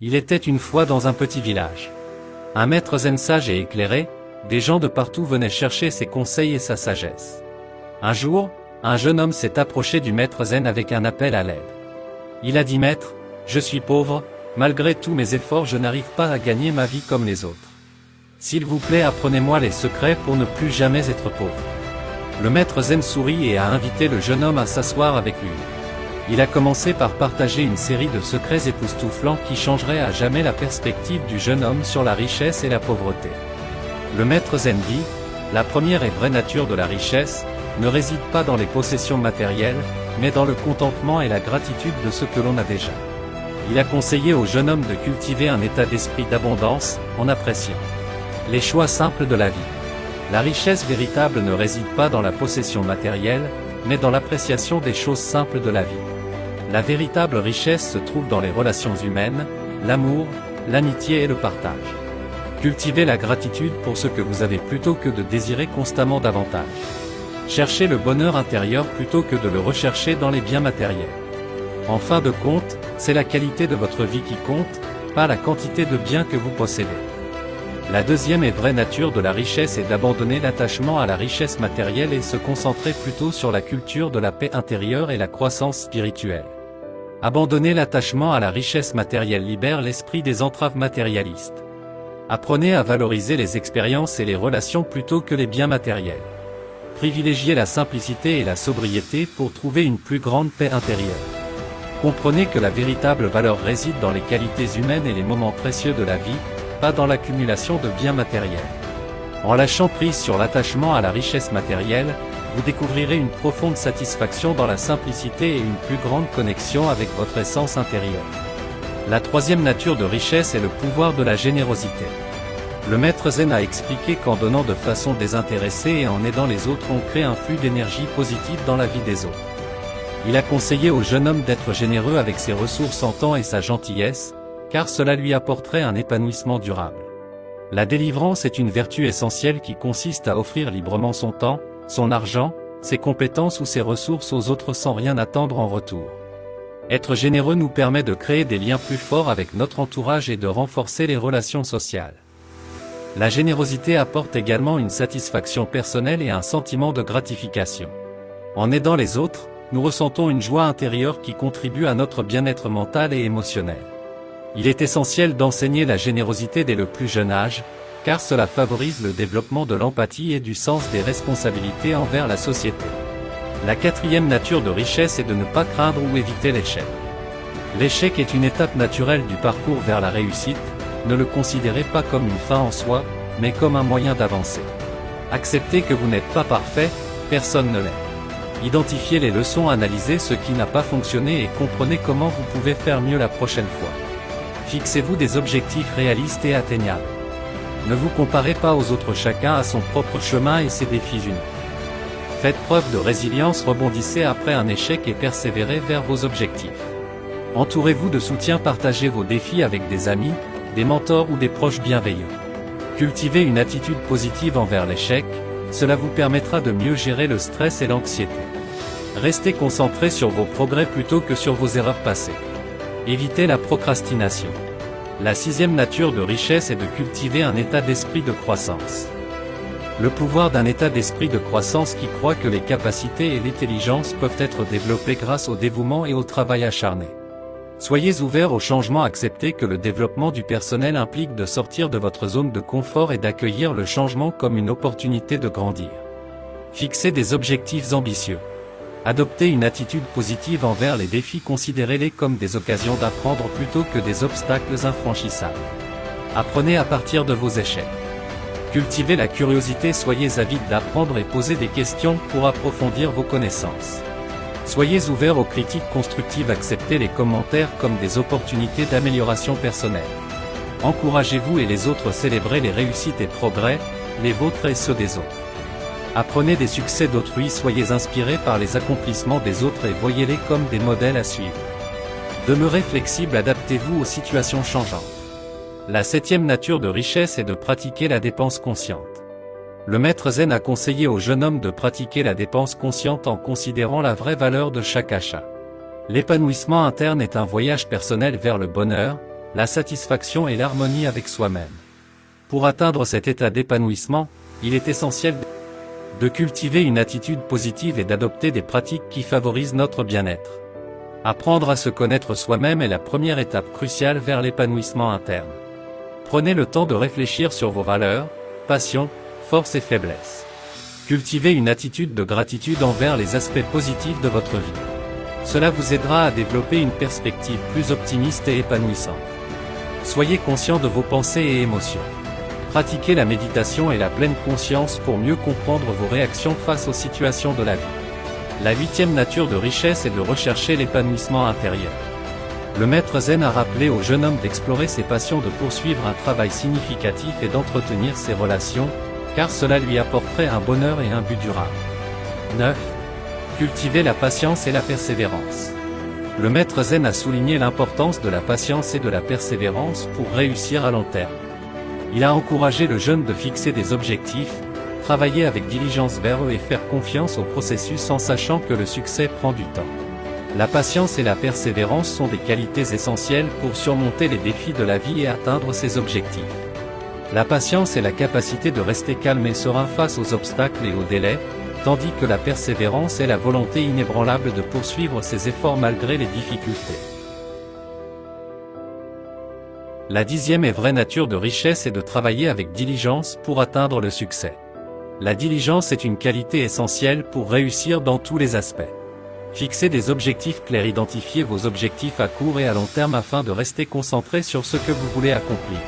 Il était une fois dans un petit village. Un maître zen sage et éclairé, des gens de partout venaient chercher ses conseils et sa sagesse. Un jour, un jeune homme s'est approché du maître zen avec un appel à l'aide. Il a dit: Maître, je suis pauvre, malgré tous mes efforts je n'arrive pas à gagner ma vie comme les autres. S'il vous plaît, apprenez-moi les secrets pour ne plus jamais être pauvre. Le maître zen sourit et a invité le jeune homme à s'asseoir avec lui. Il a commencé par partager une série de secrets époustouflants qui changeraient à jamais la perspective du jeune homme sur la richesse et la pauvreté. Le maître zen dit: la première et vraie nature de la richesse ne réside pas dans les possessions matérielles, mais dans le contentement et la gratitude de ce que l'on a déjà. Il a conseillé au jeune homme de cultiver un état d'esprit d'abondance, en appréciant les choix simples de la vie. La richesse véritable ne réside pas dans la possession matérielle, mais dans l'appréciation des choses simples de la vie. La véritable richesse se trouve dans les relations humaines, l'amour, l'amitié et le partage. Cultivez la gratitude pour ce que vous avez plutôt que de désirer constamment davantage. Cherchez le bonheur intérieur plutôt que de le rechercher dans les biens matériels. En fin de compte, c'est la qualité de votre vie qui compte, pas la quantité de biens que vous possédez. La deuxième et vraie nature de la richesse est d'abandonner l'attachement à la richesse matérielle et se concentrer plutôt sur la culture de la paix intérieure et la croissance spirituelle. Abandonner l'attachement à la richesse matérielle libère l'esprit des entraves matérialistes. Apprenez à valoriser les expériences et les relations plutôt que les biens matériels. Privilégiez la simplicité et la sobriété pour trouver une plus grande paix intérieure. Comprenez que la véritable valeur réside dans les qualités humaines et les moments précieux de la vie, pas dans l'accumulation de biens matériels. En lâchant prise sur l'attachement à la richesse matérielle, vous découvrirez une profonde satisfaction dans la simplicité et une plus grande connexion avec votre essence intérieure. La troisième nature de richesse est le pouvoir de la générosité. Le maître zen a expliqué qu'en donnant de façon désintéressée et en aidant les autres, on crée un flux d'énergie positive dans la vie des autres. Il a conseillé au jeune homme d'être généreux avec ses ressources en temps et sa gentillesse, car cela lui apporterait un épanouissement durable. La délivrance est une vertu essentielle qui consiste à offrir librement son temps, son argent, ses compétences ou ses ressources aux autres sans rien attendre en retour. Être généreux nous permet de créer des liens plus forts avec notre entourage et de renforcer les relations sociales. La générosité apporte également une satisfaction personnelle et un sentiment de gratification. En aidant les autres, nous ressentons une joie intérieure qui contribue à notre bien-être mental et émotionnel. Il est essentiel d'enseigner la générosité dès le plus jeune âge, car cela favorise le développement de l'empathie et du sens des responsabilités envers la société. La quatrième nature de richesse est de ne pas craindre ou éviter l'échec. L'échec est une étape naturelle du parcours vers la réussite, ne le considérez pas comme une fin en soi, mais comme un moyen d'avancer. Acceptez que vous n'êtes pas parfait, personne ne l'est. Identifiez les leçons, analysez ce qui n'a pas fonctionné et comprenez comment vous pouvez faire mieux la prochaine fois. Fixez-vous des objectifs réalistes et atteignables. Ne vous comparez pas aux autres, chacun a son propre chemin et ses défis uniques. Faites preuve de résilience, rebondissez après un échec et persévérez vers vos objectifs. Entourez-vous de soutien, partagez vos défis avec des amis, des mentors ou des proches bienveillants. Cultivez une attitude positive envers l'échec, cela vous permettra de mieux gérer le stress et l'anxiété. Restez concentré sur vos progrès plutôt que sur vos erreurs passées. Évitez la procrastination. La sixième nature de richesse est de cultiver un état d'esprit de croissance. Le pouvoir d'un état d'esprit de croissance qui croit que les capacités et l'intelligence peuvent être développées grâce au dévouement et au travail acharné. Soyez ouverts au changement, acceptez que le développement du personnel implique de sortir de votre zone de confort et d'accueillir le changement comme une opportunité de grandir. Fixez des objectifs ambitieux. Adoptez une attitude positive envers les défis, considérez-les comme des occasions d'apprendre plutôt que des obstacles infranchissables. Apprenez à partir de vos échecs. Cultivez la curiosité, soyez avides d'apprendre et posez des questions pour approfondir vos connaissances. Soyez ouverts aux critiques constructives, acceptez les commentaires comme des opportunités d'amélioration personnelle. Encouragez-vous et les autres, célébrez les réussites et progrès, les vôtres et ceux des autres. Apprenez des succès d'autrui, soyez inspirés par les accomplissements des autres et voyez-les comme des modèles à suivre. Demeurez flexible, adaptez-vous aux situations changeantes. La septième nature de richesse est de pratiquer la dépense consciente. Le maître zen a conseillé au jeune homme de pratiquer la dépense consciente en considérant la vraie valeur de chaque achat. L'épanouissement interne est un voyage personnel vers le bonheur, la satisfaction et l'harmonie avec soi-même. Pour atteindre cet état d'épanouissement, il est essentiel de cultiver une attitude positive et d'adopter des pratiques qui favorisent notre bien-être. Apprendre à se connaître soi-même est la première étape cruciale vers l'épanouissement interne. Prenez le temps de réfléchir sur vos valeurs, passions, forces et faiblesses. Cultivez une attitude de gratitude envers les aspects positifs de votre vie. Cela vous aidera à développer une perspective plus optimiste et épanouissante. Soyez conscient de vos pensées et émotions. Pratiquez la méditation et la pleine conscience pour mieux comprendre vos réactions face aux situations de la vie. La 8e nature de richesse est de rechercher l'épanouissement intérieur. Le maître zen a rappelé au jeune homme d'explorer ses passions, de poursuivre un travail significatif et d'entretenir ses relations, car cela lui apporterait un bonheur et un but durable. 9. Cultiver la patience et la persévérance. Le maître zen a souligné l'importance de la patience et de la persévérance pour réussir à long terme. Il a encouragé le jeune de fixer des objectifs, travailler avec diligence vers eux et faire confiance au processus en sachant que le succès prend du temps. La patience et la persévérance sont des qualités essentielles pour surmonter les défis de la vie et atteindre ses objectifs. La patience est la capacité de rester calme et serein face aux obstacles et aux délais, tandis que la persévérance est la volonté inébranlable de poursuivre ses efforts malgré les difficultés. La 10e et vraie nature de richesse est de travailler avec diligence pour atteindre le succès. La diligence est une qualité essentielle pour réussir dans tous les aspects. Fixez des objectifs clairs, identifiez vos objectifs à court et à long terme afin de rester concentré sur ce que vous voulez accomplir.